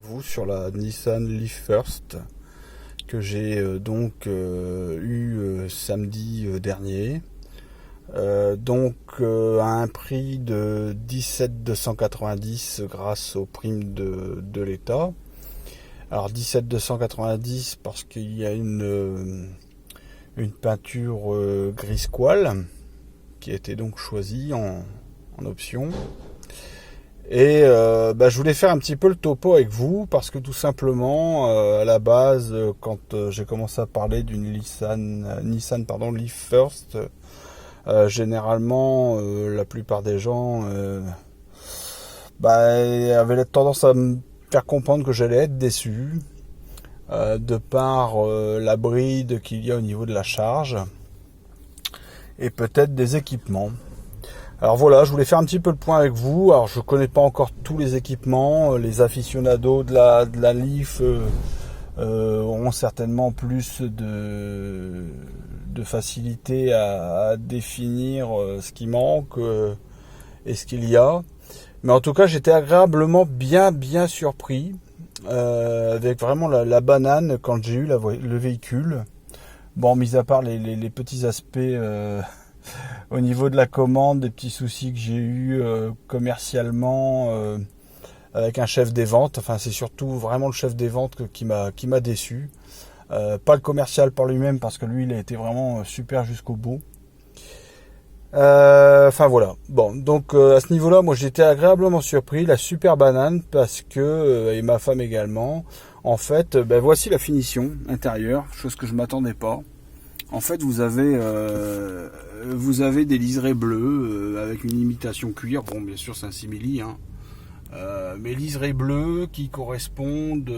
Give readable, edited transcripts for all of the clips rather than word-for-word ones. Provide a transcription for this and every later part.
Vous sur la Nissan Leaf First que j'ai eu samedi dernier, à un prix de 17 290 grâce aux primes de l'État. Alors 17 290 parce qu'il y a une peinture gris squale qui a été donc choisie en option. Et je voulais faire un petit peu le topo avec vous parce que tout simplement à la base quand j'ai commencé à parler d'une Nissan Leaf First, généralement la plupart des gens avaient tendance à me faire comprendre que j'allais être déçu de par la bride qu'il y a au niveau de la charge et peut-être des équipements. Alors voilà, je voulais faire un petit peu le point avec vous. Alors je connais pas encore tous les équipements. Les aficionados de la Leaf auront certainement plus de facilité à définir ce qui manque et ce qu'il y a. Mais en tout cas, j'étais agréablement bien surpris avec vraiment la banane quand j'ai eu le véhicule. Bon, mis à part les petits aspects au niveau de la commande, des petits soucis que j'ai eu commercialement avec un chef des ventes. Enfin, c'est surtout vraiment le chef des ventes qui m'a déçu. Pas le commercial par lui-même parce que lui, il a été vraiment super jusqu'au bout. Voilà. Bon, donc à ce niveau-là, moi j'étais agréablement surpris. La super banane parce que et ma femme également. En fait, voici la finition intérieure, chose que je m'attendais pas. En fait, vous avez des liserés bleus avec une imitation cuir. Bon, bien sûr, c'est un simili, hein. Mais liserés bleus qui correspondent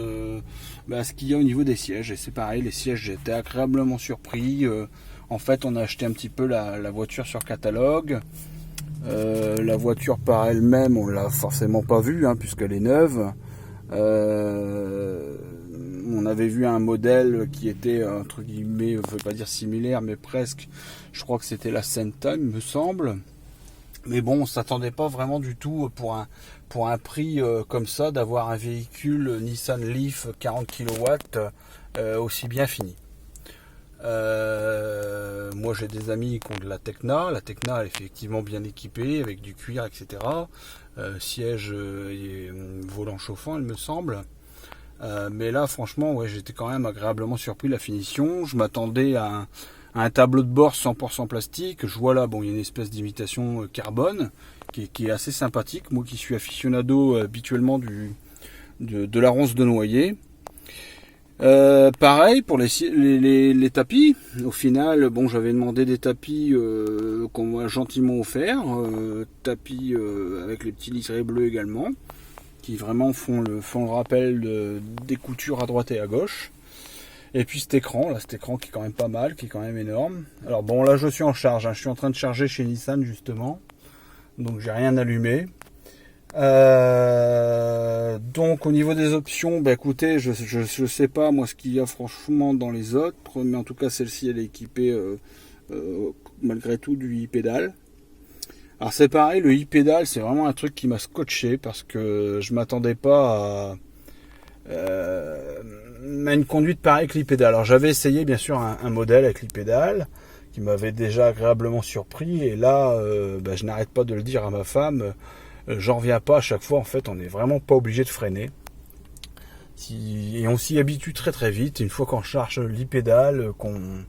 à ce qu'il y a au niveau des sièges. Et c'est pareil, les sièges, j'étais agréablement surpris. En fait, on a acheté un petit peu la voiture sur catalogue. La voiture par elle-même, on l'a forcément pas vue, hein, puisqu'elle est neuve. On avait vu un modèle qui était entre guillemets, je ne veux pas dire similaire, mais presque. Je crois que c'était la Senta, il me semble. Mais bon, on s'attendait pas vraiment du tout pour un prix comme ça d'avoir un véhicule Nissan Leaf 40 kW aussi bien fini. Moi j'ai des amis qui ont de la Tecna. La Tecna elle est effectivement bien équipée avec du cuir, etc. Siège et volant chauffant, il me semble. Mais là franchement ouais, j'étais quand même agréablement surpris de la finition. Je m'attendais à un tableau de bord 100% plastique. Je vois là, bon, il y a une espèce d'imitation carbone qui est assez sympathique. Moi qui suis aficionado habituellement de la ronce de noyer. Pareil pour les tapis. Au final, bon, j'avais demandé des tapis qu'on m'a gentiment offert. Tapis avec les petits liserés bleus également, qui vraiment font le rappel des coutures à droite et à gauche. Et puis cet écran qui est quand même pas mal, qui est quand même énorme. Alors bon, là je suis en charge, hein. Je suis en train de charger chez Nissan justement, donc j'ai rien allumé. Donc au niveau des options, écoutez, je sais pas moi ce qu'il y a franchement dans les autres, mais en tout cas celle-ci elle est équipée malgré tout du e-pédale. Alors c'est pareil, le e-pédale c'est vraiment un truc qui m'a scotché parce que je m'attendais pas à une conduite pareille que l'e-pédale. Alors j'avais essayé bien sûr un modèle avec l'e-pédale qui m'avait déjà agréablement surpris et là je n'arrête pas de le dire à ma femme, j'en reviens pas à chaque fois, en fait on n'est vraiment pas obligé de freiner et on s'y habitue très vite une fois qu'on charge l'e-pédale, qu'on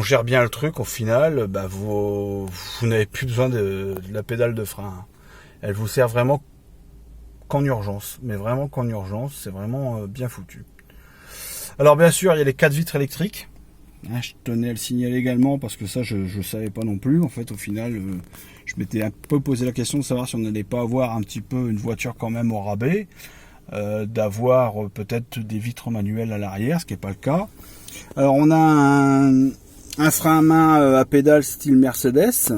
gère bien le truc. Au final vous n'avez plus besoin de la pédale de frein. Elle vous sert vraiment qu'en urgence, mais vraiment qu'en urgence, c'est vraiment bien foutu. Alors bien sûr il y a les 4 vitres électriques, je tenais à le signaler également parce que ça je savais pas non plus. En fait au final je m'étais un peu posé la question de savoir si on n'allait pas avoir un petit peu une voiture quand même au rabais, d'avoir peut-être des vitres manuelles à l'arrière, ce qui n'est pas le cas. Alors on a un frein à main à pédale style Mercedes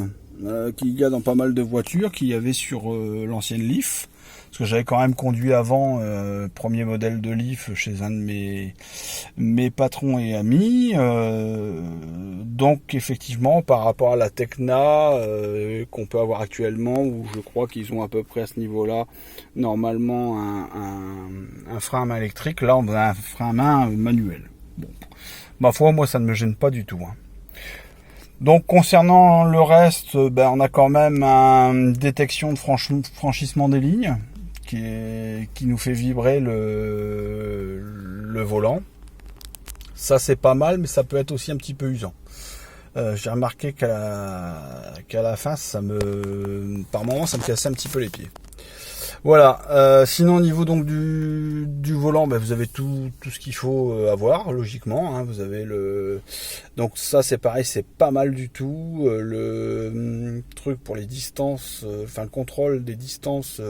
qu'il y a dans pas mal de voitures, qu'il y avait sur l'ancienne Leaf. Parce que j'avais quand même conduit avant premier modèle de Leaf chez un de mes patrons et amis. Donc effectivement par rapport à la Tecna qu'on peut avoir actuellement, où je crois qu'ils ont à peu près à ce niveau là normalement un frein à main électrique, là on a un frein à main manuel. Bon, ma foi, moi ça ne me gêne pas du tout. Hein. Donc concernant le reste, on a quand même une détection de franchissement des lignes qui nous fait vibrer le volant. Ça c'est pas mal, mais ça peut être aussi un petit peu usant. J'ai remarqué qu'à la fin, par moment, ça me cassait un petit peu les pieds. Voilà. Sinon, au niveau donc du volant, vous avez tout ce qu'il faut avoir, logiquement. Hein. Vous avez donc ça, c'est pareil, c'est pas mal du tout. Le truc pour les distances, le contrôle des distances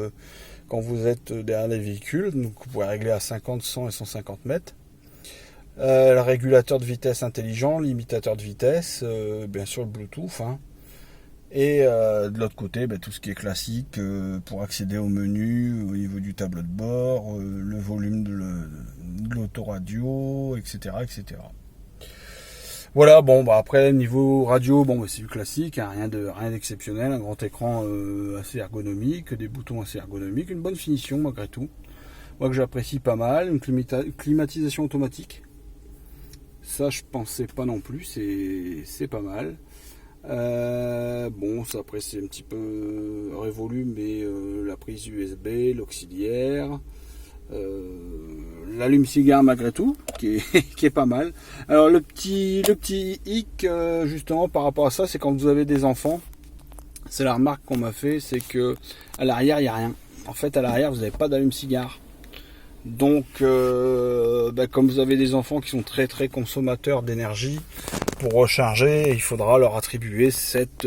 quand vous êtes derrière les véhicules. Donc, vous pouvez régler à 50, 100 et 150 mètres. Le régulateur de vitesse intelligent, limitateur de vitesse, bien sûr le Bluetooth, hein. Et de l'autre côté, tout ce qui est classique pour accéder au menu, au niveau du tableau de bord, le volume de l'autoradio, etc., etc. Voilà, après niveau radio, c'est du classique, hein, rien d'exceptionnel, un grand écran assez ergonomique, des boutons assez ergonomiques, une bonne finition malgré tout. Moi que j'apprécie pas mal, une climatisation automatique. Ça, je pensais pas non plus, c'est pas mal. Ça, après, c'est un petit peu révolu, mais la prise USB, l'auxiliaire, l'allume-cigare malgré tout, qui est pas mal. Alors, le petit hic, justement, par rapport à ça, c'est quand vous avez des enfants, c'est la remarque qu'on m'a fait, c'est que à l'arrière, il n'y a rien. En fait, à l'arrière, vous n'avez pas d'allume-cigare. Donc, comme vous avez des enfants qui sont très très consommateurs d'énergie, pour recharger, il faudra leur attribuer cette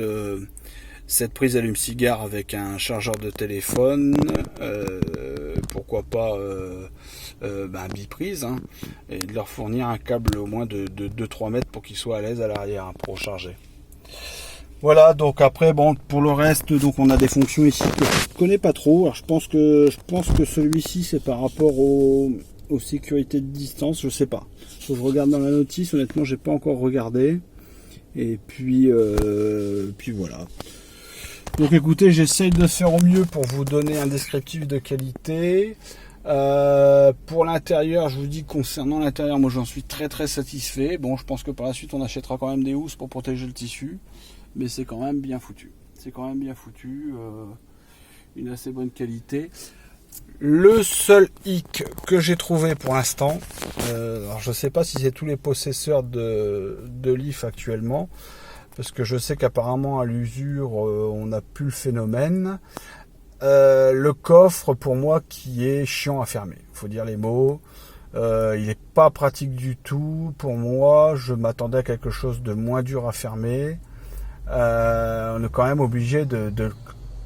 prise allume-cigare avec un chargeur de téléphone, pourquoi pas un biprise, hein, et de leur fournir un câble au moins de 2-3 mètres pour qu'ils soient à l'aise à l'arrière, hein, pour recharger. Voilà, donc après, pour le reste, donc on a des fonctions ici que je ne connais pas trop. Alors je pense que celui-ci, c'est par rapport aux sécurités de distance, je sais pas. Faut que je regarde dans la notice, honnêtement, j'ai pas encore regardé. Et puis voilà. Donc écoutez, j'essaye de faire au mieux pour vous donner un descriptif de qualité. Pour l'intérieur, je vous dis concernant l'intérieur, moi j'en suis très très satisfait. Bon, je pense que par la suite on achètera quand même des housses pour protéger le tissu. Mais c'est quand même bien foutu. Une assez bonne qualité. Le seul hic que j'ai trouvé pour l'instant, alors je ne sais pas si c'est tous les possesseurs de Leaf actuellement, parce que je sais qu'apparemment à l'usure on n'a plus le phénomène. Le coffre pour moi qui est chiant à fermer, il faut dire les mots. Il n'est pas pratique du tout. Pour moi, je m'attendais à quelque chose de moins dur à fermer. On est quand même obligé de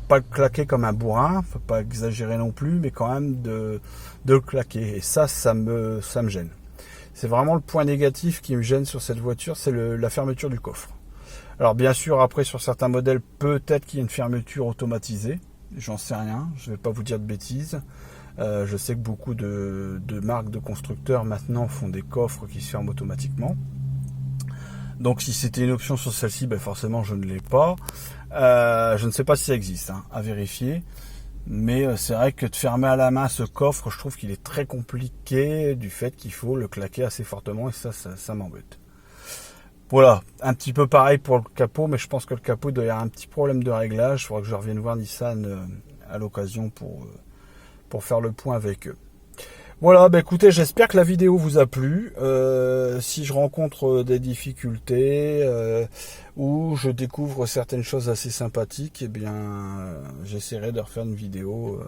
pas le claquer comme un bourrin, faut pas exagérer non plus, mais quand même de le claquer. Et ça me gêne. C'est vraiment le point négatif qui me gêne sur cette voiture, c'est la fermeture du coffre. Alors bien sûr, après sur certains modèles, peut-être qu'il y a une fermeture automatisée. J'en sais rien, je vais pas vous dire de bêtises. Je sais que beaucoup de marques de constructeurs maintenant font des coffres qui se ferment automatiquement. Donc si c'était une option sur celle-ci, forcément je ne l'ai pas. Je ne sais pas si ça existe, hein, à vérifier. Mais c'est vrai que de fermer à la main ce coffre, je trouve qu'il est très compliqué du fait qu'il faut le claquer assez fortement et ça m'embête. Voilà, un petit peu pareil pour le capot, mais je pense que le capot doit y avoir un petit problème de réglage. Il faudra que je revienne voir Nissan à l'occasion pour faire le point avec eux. Voilà, écoutez, j'espère que la vidéo vous a plu. Si je rencontre des difficultés ou je découvre certaines choses assez sympathiques, j'essaierai de refaire une vidéo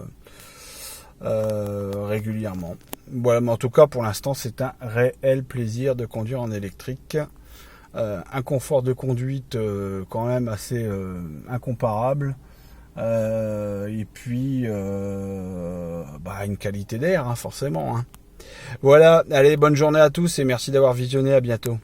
régulièrement. Voilà, mais en tout cas, pour l'instant, c'est un réel plaisir de conduire en électrique. Un confort de conduite quand même assez incomparable. Et puis une qualité d'air, hein, forcément, hein. Voilà, allez, bonne journée à tous et merci d'avoir visionné, à bientôt.